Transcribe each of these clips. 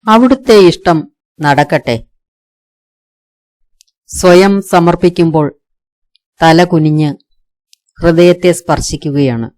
അവിടുത്തെ ഇഷ്ടം നടക്കട്ടെ. സ്വയം സമർപ്പിക്കുമ്പോൾ തല കുനിഞ്ഞ് ഹൃദയത്തെ സ്പർശിക്കുകയാണ്.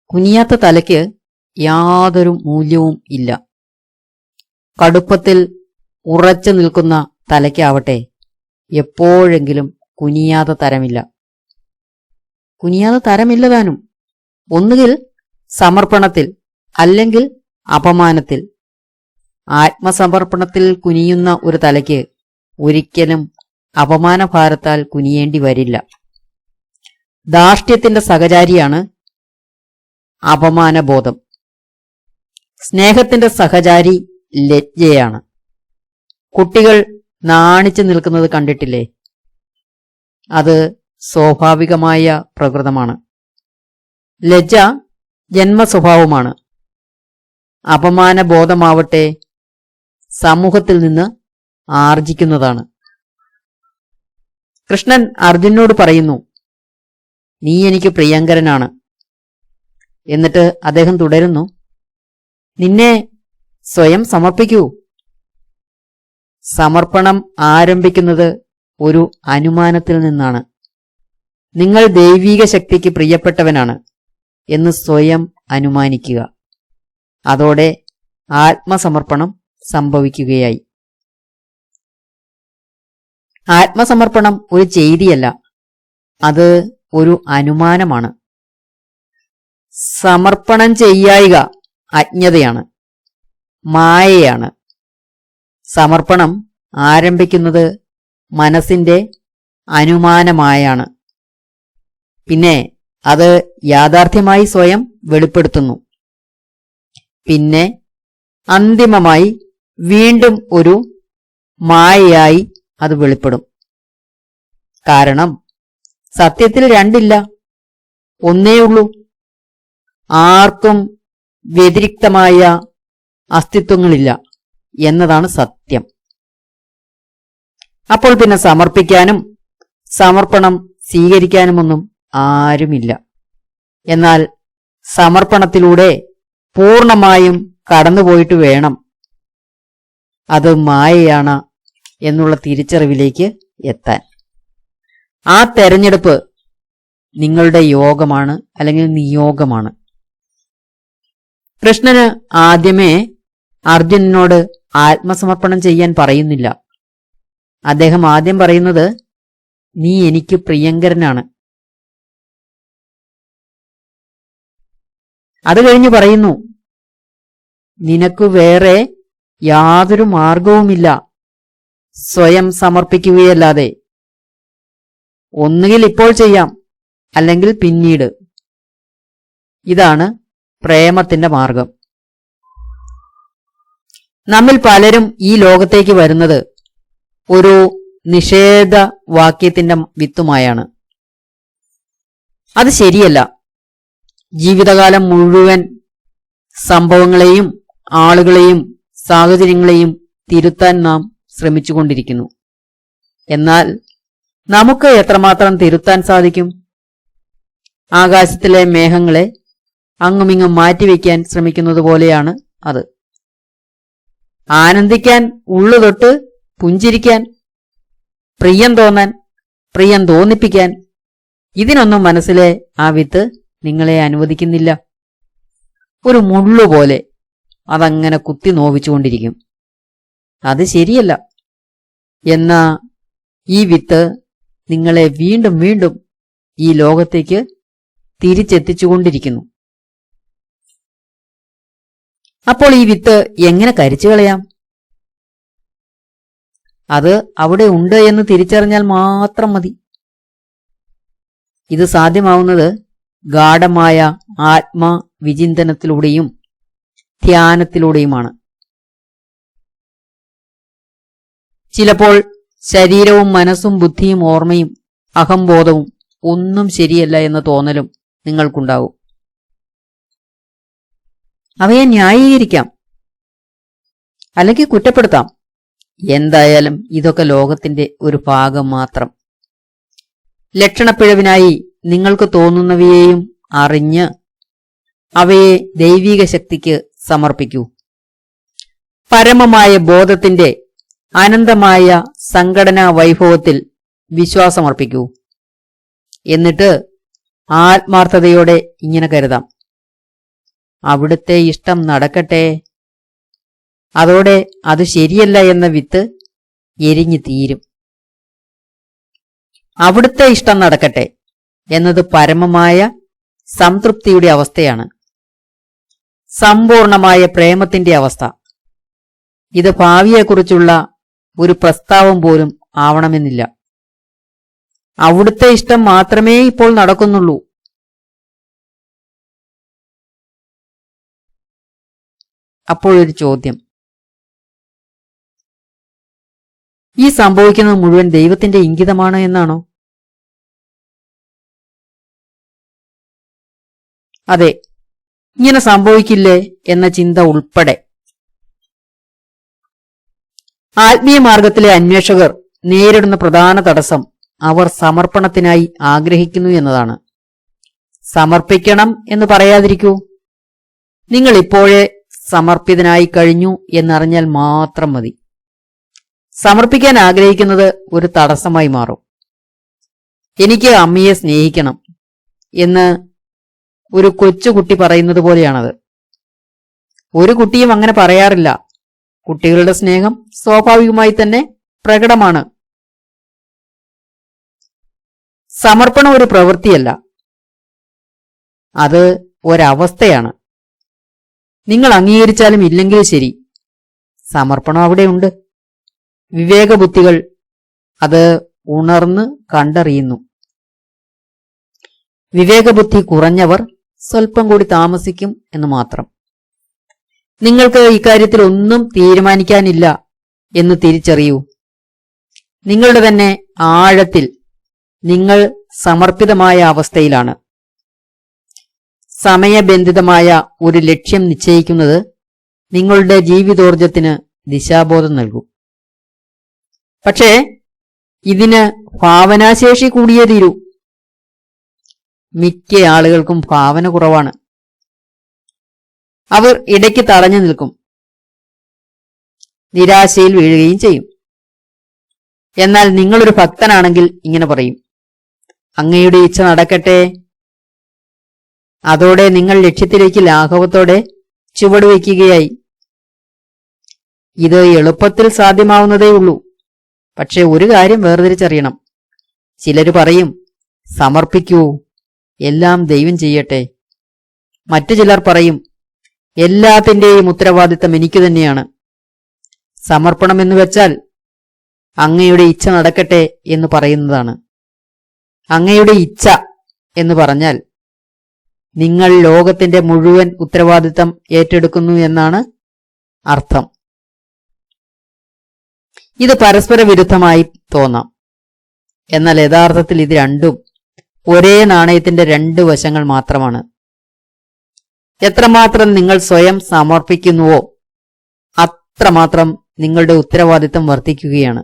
കുനിയാത്ത തലയ്ക്ക് യാതൊരു മൂല്യവും ഇല്ല. കടുപ്പത്തിൽ ഉറച്ചു നിൽക്കുന്ന തലയ്ക്കാവട്ടെ എപ്പോഴെങ്കിലും കുനിയാതെ തരമില്ല. കുനിയാതെ തരമില്ല താനും. ഒന്നുകിൽ സമർപ്പണത്തിൽ, അല്ലെങ്കിൽ അപമാനത്തിൽ. ആത്മസമർപ്പണത്തിൽ കുനിയുന്ന ഒരു തലയ്ക്ക് ഒരിക്കലും അപമാനഭാരത്താൽ കുനിയേണ്ടി വരില്ല. ധാർഷ്ട്യത്തിന്റെ സഹചാരിയാണ് അപമാനബോധം. സ്നേഹത്തിന്റെ സഹചാരി ലജ്ജയാണ്. കുട്ടികൾ നാണിച്ചു നിൽക്കുന്നത് കണ്ടിട്ടില്ലേ? അത് സ്വാഭാവികമായ പ്രകൃതമാണ്. ലജ്ജ ജന്മസ്വഭാവമാണ്. അപമാനബോധമാവട്ടെ സമൂഹത്തിൽ നിന്ന് ആർജിക്കുന്നതാണ്. കൃഷ്ണൻ അർജുനോട് പറയുന്നു, നീ എനിക്ക് പ്രിയങ്കരനാണ്. എന്നിട്ട് അദ്ദേഹം തുടരുന്നു, നിന്നെ സ്വയം സമർപ്പിക്കൂ. സമർപ്പണം ആരംഭിക്കുന്നത് ഒരു അനുമാനത്തിൽ നിന്നാണ്. നിങ്ങൾ ദൈവിക ശക്തിക്ക് പ്രിയപ്പെട്ടവനാണ് എന്ന് സ്വയം അനുമാനിക്കുക. അതോടെ ആത്മസമർപ്പണം സംഭവിക്കുകയായി. ആത്മസമർപ്പണം ഒരു ചെയ്തിയല്ല, അത് ഒരു അനുമാനമാണ്. സമർപ്പണം ചെയ്യായിക അജ്ഞതയാണ്, മായയാണ്. സമർപ്പണം ആരംഭിക്കുന്നത് മനസ്സിന്റെ അനുമാനമായാണ്. പിന്നെ അത് യാഥാർത്ഥ്യമായി സ്വയം വെളിപ്പെടുത്തുന്നു. പിന്നെ അന്തിമമായി വീണ്ടും ഒരു മായയായി അത് വെളിപ്പെടും. കാരണം സത്യത്തിൽ രണ്ടില്ല, ഒന്നേയുള്ളൂ. ആർക്കും വ്യതിരിക്തമായ അസ്തിത്വങ്ങളില്ല എന്നതാണ് സത്യം. അപ്പോൾ പിന്നെ സമർപ്പിക്കാനും സമർപ്പണം സ്വീകരിക്കാനുമൊന്നും ആരുമില്ല. എന്നാൽ സമർപ്പണത്തിലൂടെ പൂർണ്ണമായും കടന്നുപോയിട്ട് വേണം അത് മായയാണ് എന്നുള്ള തിരിച്ചറിവിലേക്ക് എത്താൻ. ആ തെരഞ്ഞെടുപ്പ് നിങ്ങളുടെ യോഗമാണ്, അല്ലെങ്കിൽ നിയോഗമാണ്. കൃഷ്ണന് ആദ്യമേ അർജുനനോട് ആത്മസമർപ്പണം ചെയ്യാൻ പറയുന്നില്ല. അദ്ദേഹം ആദ്യം പറയുന്നത്, നീ എനിക്ക് പ്രിയങ്കരനാണ്. അത് കഴിഞ്ഞ് പറയുന്നു, നിനക്ക് വേറെ യാതൊരു മാർഗവുമില്ല സ്വയം സമർപ്പിക്കുകയല്ലാതെ. ഒന്നുകിൽ ഇപ്പോൾ ചെയ്യാം, അല്ലെങ്കിൽ പിന്നീട്. ഇതാണ് പ്രേമത്തിന്റെ മാർഗം. നമ്മിൽ പലരും ഈ ലോകത്തേക്ക് വരുന്നത് ഒരു നിഷേധ വാക്യത്തിന്റെ വിത്തുമായാണ്. അത് ശരിയല്ല. ജീവിതകാലം മുഴുവൻ സംഭവങ്ങളെയും ആളുകളെയും സാഹചര്യങ്ങളെയും തിരുത്താൻ നാം ശ്രമിച്ചുകൊണ്ടിരിക്കുന്നു. എന്നാൽ നമുക്ക് എത്രമാത്രം തിരുത്താൻ സാധിക്കും? ആകാശത്തിലെ മേഘങ്ങളെ അങ്ങുമിങ്ങും മാറ്റിവെക്കാൻ ശ്രമിക്കുന്നത് പോലെയാണ് അത്. ആനന്ദിക്കാൻ, ഉള്ളുതൊട്ട് പുഞ്ചിരിക്കാൻ, പ്രിയം തോന്നാൻ, പ്രിയം തോന്നിപ്പിക്കാൻ, ഇതിനൊന്നും മനസ്സിലെ ആ വിത്ത് നിങ്ങളെ അനുവദിക്കുന്നില്ല. ഒരു മുള്ളുപോലെ അതങ്ങനെ കുത്തി നോവിച്ചുകൊണ്ടിരിക്കും. അത് ശരിയല്ല. എന്നാ ഈ വിത്ത് നിങ്ങളെ വീണ്ടും വീണ്ടും ഈ ലോകത്തേക്ക് തിരിച്ചെത്തിച്ചുകൊണ്ടിരിക്കുന്നു. അപ്പോൾ ഈ വിത്ത് എങ്ങനെ കരിച്ചു കളയാം? അത് അവിടെ ഉണ്ട് എന്ന് തിരിച്ചറിഞ്ഞാൽ മാത്രം മതി. ഇത് സാധ്യമാവുന്നത് ഗാഢമായ ആത്മവിചിന്തനത്തിലൂടെയും ധ്യാനത്തിലൂടെയുമാണ്. ചിലപ്പോൾ ശരീരവും മനസ്സും ബുദ്ധിയും ഓർമ്മയും അഹംബോധവും ഒന്നും ശരിയല്ല എന്ന തോന്നലും നിങ്ങൾക്കുണ്ടാവും. അവയെ ന്യായീകരിക്കാം, അല്ലെങ്കിൽ കുറ്റപ്പെടുത്താം. എന്തായാലും ഇതൊക്കെ ലോകത്തിന്റെ ഒരു ഭാഗം മാത്രം. ലക്ഷണപ്പിഴവിനായി നിങ്ങൾക്ക് തോന്നുന്നവയെയും അറിഞ്ഞ് അവയെ ദൈവിക ശക്തിക്ക് സമർപ്പിക്കൂ. പരമമായ ബോധത്തിന്റെ അനന്തമായ സംഘടനാ വൈഭവത്തിൽ വിശ്വാസമർപ്പിക്കൂ. എന്നിട്ട് ആത്മാർത്ഥതയോടെ ഇങ്ങനെ കരുതാം: അവിടുത്തെ ഇഷ്ടം നടക്കട്ടെ. അതോടെ അത് ശരിയല്ല എന്ന വിത്ത് എരിഞ്ഞു തീരും. അവിടുത്തെ ഇഷ്ടം നടക്കട്ടെ എന്നത് പരമമായ സംതൃപ്തിയുടെ അവസ്ഥയാണ്, സമ്പൂർണമായ പ്രേമത്തിന്റെ അവസ്ഥ. ഇത് ഭാവിയെക്കുറിച്ചുള്ള ഒരു പ്രസ്താവം പോലും ആവണമെന്നില്ല. അവിടുത്തെ ഇഷ്ടം മാത്രമേ ഇപ്പോൾ നടക്കുന്നുള്ളൂ. അപ്പോഴൊരു ചോദ്യം: ഈ സംഭവിക്കുന്നത് മുഴുവൻ ദൈവത്തിന്റെ ഇംഗിതമാണ് എന്നാണോ? അതെ, ഇങ്ങനെ സംഭവിക്കില്ലേ എന്ന ചിന്ത ഉൾപ്പെടെ. ആത്മീയ മാർഗത്തിലെ അന്വേഷകർ നേരിടുന്ന പ്രധാന തടസ്സം അവർ സമർപ്പണത്തിനായി ആഗ്രഹിക്കുന്നു എന്നതാണ്. സമർപ്പിക്കണം എന്ന് പറയാതിരിക്കൂ. നിങ്ങൾ ഇപ്പോഴേ സമർപ്പിതനായി കഴിഞ്ഞു എന്നറിഞ്ഞാൽ മാത്രം മതി. സമർപ്പിക്കാൻ ആഗ്രഹിക്കുന്നത് ഒരു തടസ്സമായി മാറും. എനിക്ക് അമ്മയെ സ്നേഹിക്കണം എന്ന് ഒരു കൊച്ചുകുട്ടി പറയുന്നത് പോലെയാണത്. ഒരു കുട്ടിയും അങ്ങനെ പറയാറില്ല. കുട്ടികളുടെ സ്നേഹം സ്വാഭാവികമായി തന്നെ പ്രകടമാണ്. സമർപ്പണം ഒരു പ്രവൃത്തിയല്ല, അത് ഒരവസ്ഥയാണ്. നിങ്ങൾ അംഗീകരിച്ചാലും ഇല്ലെങ്കിലും ശരി, സമർപ്പണം അവിടെയുണ്ട്. വിവേകബുദ്ധികൾ അത് ഉണർന്ന് കണ്ടറിയുന്നു. വിവേകബുദ്ധി കുറഞ്ഞവർ സ്വല്പം കൂടി താമസിക്കും എന്ന് മാത്രം. നിങ്ങൾക്ക് ഇക്കാര്യത്തിൽ ഒന്നും തീരുമാനിക്കാനില്ല എന്ന് തിരിച്ചറിയൂ. നിങ്ങളുടെ തന്നെ ആഴത്തിൽ നിങ്ങൾ സമർപ്പിതമായ അവസ്ഥയിലാണ്. സമയബന്ധിതമായ ഒരു ലക്ഷ്യം നിശ്ചയിക്കുന്നത് നിങ്ങളുടെ ജീവിതോർജത്തിന് ദിശാബോധം നൽകും. പക്ഷേ ഇതിന് ഭാവനാശേഷി കൂടിയേ തീരൂ. മിക്ക ആളുകൾക്കും ഭാവന കുറവാണ്. അവർ ഇടയ്ക്ക് തടഞ്ഞു നിൽക്കും, നിരാശയിൽ വീഴുകയും ചെയ്യും. എന്നാൽ നിങ്ങളൊരു ഭക്തനാണെങ്കിൽ ഇങ്ങനെ പറയും: അങ്ങയുടെ ഇച്ഛ നടക്കട്ടെ. അതോടെ നിങ്ങൾ ലക്ഷ്യത്തിലേക്ക് ലാഘവത്തോടെ ചുവടുവയ്ക്കുകയായി. ഇത് എളുപ്പത്തിൽ സാധ്യമാവുന്നതേ ഉള്ളൂ. പക്ഷെ ഒരു കാര്യം വേർതിരിച്ചറിയണം. ചിലര് പറയും, സമർപ്പിക്കൂ, എല്ലാം ദൈവം ചെയ്യട്ടെ. മറ്റു ചിലർ പറയും, എല്ലാത്തിന്റെയും ഉത്തരവാദിത്തം എനിക്ക് തന്നെയാണ്. സമർപ്പണം എന്ന് വെച്ചാൽ അങ്ങയുടെ ഇച്ഛ നടക്കട്ടെ എന്ന് പറയുന്നതാണ്. അങ്ങയുടെ ഇച്ഛ എന്ന് പറഞ്ഞാൽ നിങ്ങൾ ലോകത്തിന്റെ മുഴുവൻ ഉത്തരവാദിത്തം ഏറ്റെടുക്കുന്നു എന്നാണ് അർത്ഥം. ഇത് പരസ്പര വിരുദ്ധമായി തോന്നാം. എന്നാൽ യഥാർത്ഥത്തിൽ ഇത് രണ്ടും ഒരേ നാണയത്തിന്റെ രണ്ട് വശങ്ങൾ മാത്രമാണ്. എത്രമാത്രം നിങ്ങൾ സ്വയം സമർപ്പിക്കുന്നുവോ അത്രമാത്രം നിങ്ങളുടെ ഉത്തരവാദിത്തം വർദ്ധിക്കുകയാണ്.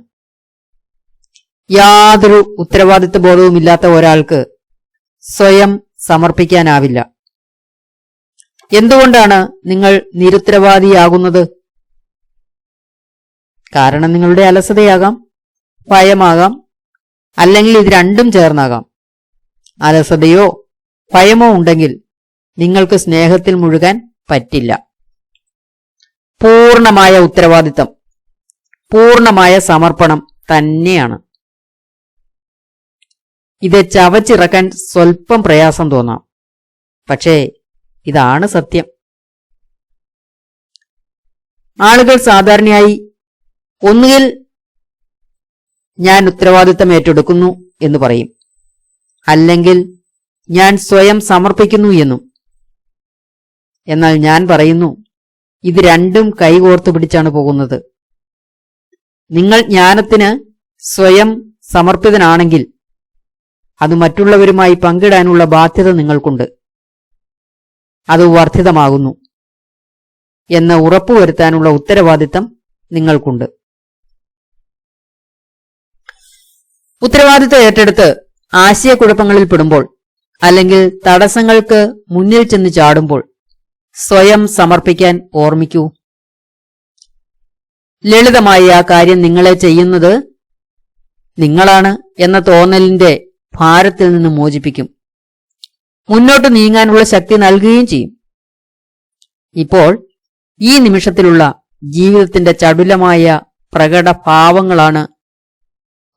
യാതൊരു ഉത്തരവാദിത്വ ബോധവുമില്ലാത്ത ഒരാൾക്ക് സ്വയം സമർപ്പിക്കാനാവില്ല. എന്തുകൊണ്ടാണ് നിങ്ങൾ നിരുത്തരവാദിയാകുന്നത്? കാരണം നിങ്ങളുടെ അലസതയാകാം, ഭയമാകാം, അല്ലെങ്കിൽ ഇത് രണ്ടും ചേർന്നാകാം. അലസതയോ ഭയമോ ഉണ്ടെങ്കിൽ നിങ്ങൾക്ക് സ്നേഹത്തിൽ മുഴുകാൻ പറ്റില്ല. പൂർണ്ണമായ ഉത്തരവാദിത്തം, പൂർണ്ണമായ സമർപ്പണം തന്നെയാണ്. ഇത് ചവച്ചിറക്കാൻ സ്വല്പം പ്രയാസം തോന്നാം, പക്ഷേ ഇതാണ് സത്യം. ആളുകൾ സാധാരണയായി ഒന്നുകിൽ ഞാൻ ഉത്തരവാദിത്തം ഏറ്റെടുക്കുന്നു എന്ന് പറയും, അല്ലെങ്കിൽ ഞാൻ സ്വയം സമർപ്പിക്കുന്നു എന്നും. എന്നാൽ ഞാൻ പറയുന്നു, ഇത് രണ്ടും കൈകോർത്തു പിടിച്ചാണ് പോകുന്നത്. നിങ്ങൾ ജ്ഞാനത്തിന് സ്വയം സമർപ്പിതനാണെങ്കിൽ അത് മറ്റുള്ളവരുമായി പങ്കിടാനുള്ള ബാധ്യത നിങ്ങൾക്കുണ്ട്. അത് വർദ്ധിതമാകുന്നു എന്ന ഉറപ്പുവരുത്താനുള്ള ഉത്തരവാദിത്തം നിങ്ങൾക്കുണ്ട്. ഉത്തരവാദിത്തം ഏറ്റെടുത്ത് ആശയക്കുഴപ്പങ്ങളിൽ പെടുമ്പോൾ, അല്ലെങ്കിൽ തടസ്സങ്ങൾക്ക് മുന്നിൽ ചെന്ന് ചാടുമ്പോൾ സ്വയം സമർപ്പിക്കാൻ ഓർമ്മിക്കൂ. ലളിതമായി ആ കാര്യം നിങ്ങളെ ചെയ്യുന്നത് നിങ്ങളാണ് എന്ന തോന്നലിന്റെ ഭാരത്തിൽ നിന്ന് മോചിപ്പിക്കും. മുന്നോട്ട് നീങ്ങാനുള്ള ശക്തി നൽകുകയും ചെയ്യും. ഇപ്പോൾ ഈ നിമിഷത്തിലുള്ള ജീവിതത്തിന്റെ ചടുലമായ പ്രകടഭാവങ്ങളാണ്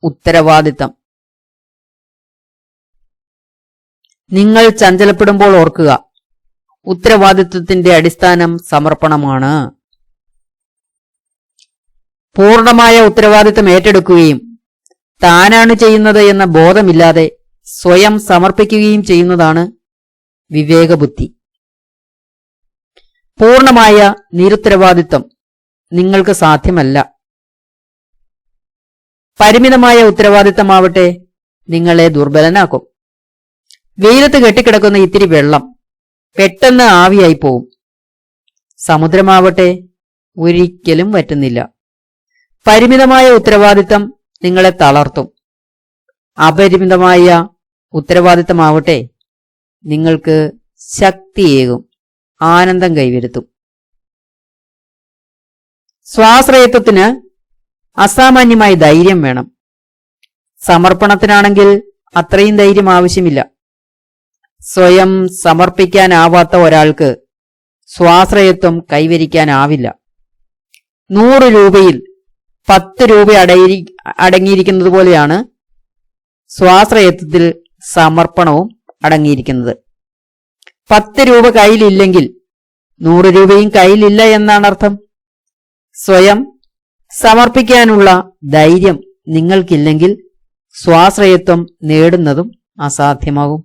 ഉത്തരവാദിത്തം. നിങ്ങൾ ചഞ്ചലപ്പെടുമ്പോൾ ഓർക്കുക, ഉത്തരവാദിത്വത്തിന്റെ അടിസ്ഥാനം സമർപ്പണമാണ്. പൂർണ്ണമായ ഉത്തരവാദിത്തം ഏറ്റെടുക്കുകയും താനാണ് ചെയ്യുന്നത് എന്ന ബോധമില്ലാതെ സ്വയം സമർപ്പിക്കുകയും ചെയ്യുന്നതാണ് വിവേകബുദ്ധി. പൂർണ്ണമായ നിരുത്തരവാദിത്വം നിങ്ങൾക്ക് സാധ്യമല്ല. പരിമിതമായ ഉത്തരവാദിത്തമാവട്ടെ നിങ്ങളെ ദുർബലനാക്കും. വെയിലത്ത് കെട്ടിക്കിടക്കുന്ന ഇത്തിരി വെള്ളം പെട്ടെന്ന് ആവിയായി പോവും. സമുദ്രമാവട്ടെ ഒരിക്കലും വറ്റുന്നില്ല. പരിമിതമായ ഉത്തരവാദിത്തം നിങ്ങളെ തളർത്തും. അപരിമിതമായ ഉത്തരവാദിത്തമാവട്ടെ നിങ്ങൾക്ക് ശക്തിയേകും, ആനന്ദം കൈവരുത്തും. സ്വാശ്രയത്വത്തിന് അസാമാന്യമായ ധൈര്യം വേണം. സമർപ്പണത്തിനാണെങ്കിൽ അത്രയും ധൈര്യം ആവശ്യമില്ല. സ്വയം സമർപ്പിക്കാനാവാത്ത ഒരാൾക്ക് സ്വാശ്രയത്വം കൈവരിക്കാനാവില്ല. 100 രൂപയിൽ 10 രൂപ അടങ്ങിയിരിക്കുന്നത് പോലെയാണ് സ്വാശ്രയത്വത്തിൽ സമർപ്പണവും അടങ്ങിയിരിക്കുന്നത്. 10 രൂപ കയ്യിലില്ലെങ്കിൽ 100 രൂപയും കയ്യിലില്ല എന്നാണ് അർത്ഥം. സ്വയം സമർപ്പിക്കാനുള്ള ധൈര്യം നിങ്ങൾക്കില്ലെങ്കിൽ സ്വാശ്രയത്വം നേടുന്നതും അസാധ്യമാകും.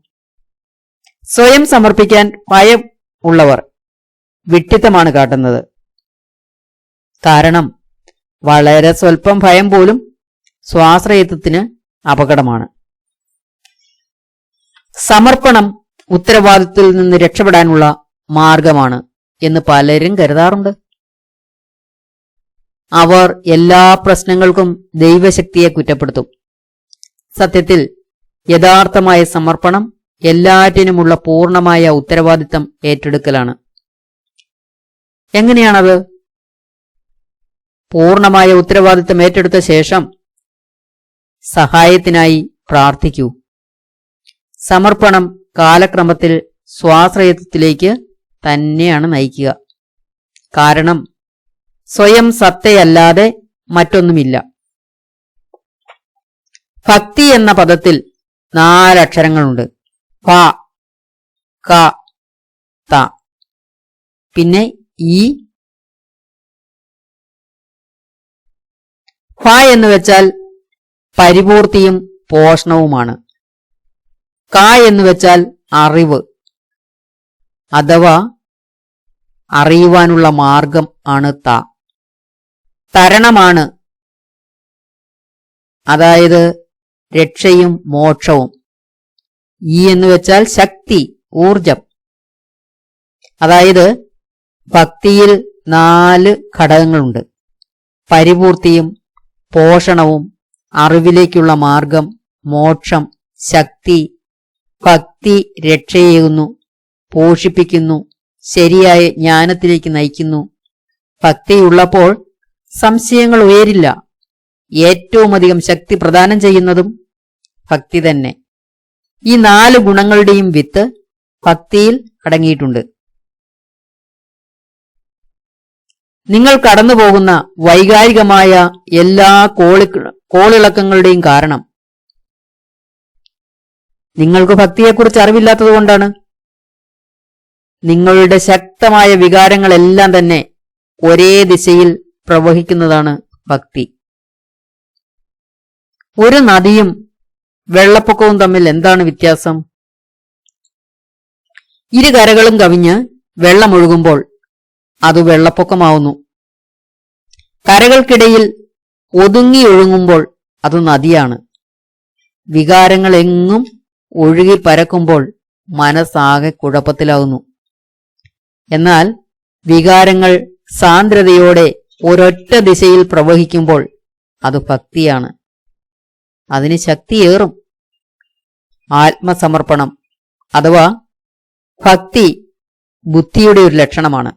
സ്വയം സമർപ്പിക്കാൻ ഭയം ഉള്ളവർ വിഡ്ഢിത്തമാണ് കാട്ടുന്നത്. കാരണം വളരെ സ്വല്പം ഭയം പോലും സ്വാശ്രയത്വത്തിന് അപകടമാണ്. സമർപ്പണം ഉത്തരവാദിത്വത്തിൽ നിന്ന് രക്ഷപ്പെടാനുള്ള മാർഗമാണ് എന്ന് പലരും കരുതാറുണ്ട്. അവർ എല്ലാ പ്രശ്നങ്ങൾക്കും ദൈവശക്തിയെ കുറ്റപ്പെടുത്തും. സത്യത്തിൽ യഥാർത്ഥമായ സമർപ്പണം എല്ലാറ്റിനുമുള്ള പൂർണ്ണമായ ഉത്തരവാദിത്തം ഏറ്റെടുക്കലാണ്. എങ്ങനെയാണത്? പൂർണ്ണമായ ഉത്തരവാദിത്തം ഏറ്റെടുത്ത ശേഷം സഹായത്തിനായി പ്രാർത്ഥിക്കൂ. സമർപ്പണം കാലക്രമത്തിൽ സ്വാശ്രയത്വത്തിലേക്ക് തന്നെയാണ് നയിക്കുക. കാരണം സ്വയം സത്തയല്ലാതെ മറ്റൊന്നുമില്ല. ഭക്തി എന്ന പദത്തിൽ 4 അക്ഷരങ്ങളുണ്ട്. ഫ, ക, ത. പിന്നെ ഈ. ഫ എന്ന് വെച്ചാൽ പരിപൂർത്തിയും പോഷണവുമാണ്. ക എന്ന് വെച്ചാൽ അറിവ് അഥവാ അറിയുവാനുള്ള മാർഗം ആണ് ത. തരണമാണ്, അതായത് രക്ഷയും മോക്ഷവും. ഈ എന്ന് വെച്ചാൽ ശക്തി, ഊർജം. അതായത് ഭക്തിയിൽ 4 ഘടകങ്ങളുണ്ട്: പരിപൂർത്തിയും പോഷണവും, അറിവിലേക്കുള്ള മാർഗം, മോക്ഷം, ശക്തി. ഭക്തി രക്ഷയേകുന്നു, പോഷിപ്പിക്കുന്നു, ശരിയായ ജ്ഞാനത്തിലേക്ക് നയിക്കുന്നു. ഭക്തിയുള്ളപ്പോൾ സംശയങ്ങൾ ഉയരില്ല. ഏറ്റവുമധികം ശക്തി പ്രദാനം ചെയ്യുന്നതും ഭക്തി തന്നെ. ഈ 4 ഗുണങ്ങളുടെയും വിത്ത് ഭക്തിയിൽ അടങ്ങിയിട്ടുണ്ട്. നിങ്ങൾ കടന്നുപോകുന്ന വൈകാരികമായ എല്ലാ കോളിളക്കങ്ങളുടെയും കാരണം നിങ്ങൾക്ക് ഭക്തിയെക്കുറിച്ച് അറിവില്ലാത്തതുകൊണ്ടാണ്. നിങ്ങളുടെ ശക്തമായ വികാരങ്ങളെല്ലാം തന്നെ ഒരേ ദിശയിൽ പ്രവഹിക്കുന്നതാണ് ഭക്തി. ഒരു നദിയും വെള്ളപ്പൊക്കവും തമ്മിൽ എന്താണ് വ്യത്യാസം? ഇരു കരകളും കവിഞ്ഞ് വെള്ളമൊഴുകുമ്പോൾ അത് വെള്ളപ്പൊക്കമാവുന്നു. കരകൾക്കിടയിൽ ഒതുങ്ങിയൊഴുകുമ്പോൾ അത് നദിയാണ്. വികാരങ്ങൾ എങ്ങും ഒഴുകി പരക്കുമ്പോൾ മനസ്സാകെ കുഴപ്പത്തിലാവുന്നു. എന്നാൽ വികാരങ്ങൾ സാന്ദ്രതയോടെ ഒരൊറ്റ ദിശയിൽ പ്രവഹിക്കുമ്പോൾ അത് ഭക്തിയാണ്. അതിന് ശക്തിയേറും. ആത്മസമർപ്പണം അഥവാ ഭക്തി ബുദ്ധിയുടെ ഒരു ലക്ഷണമാണ്.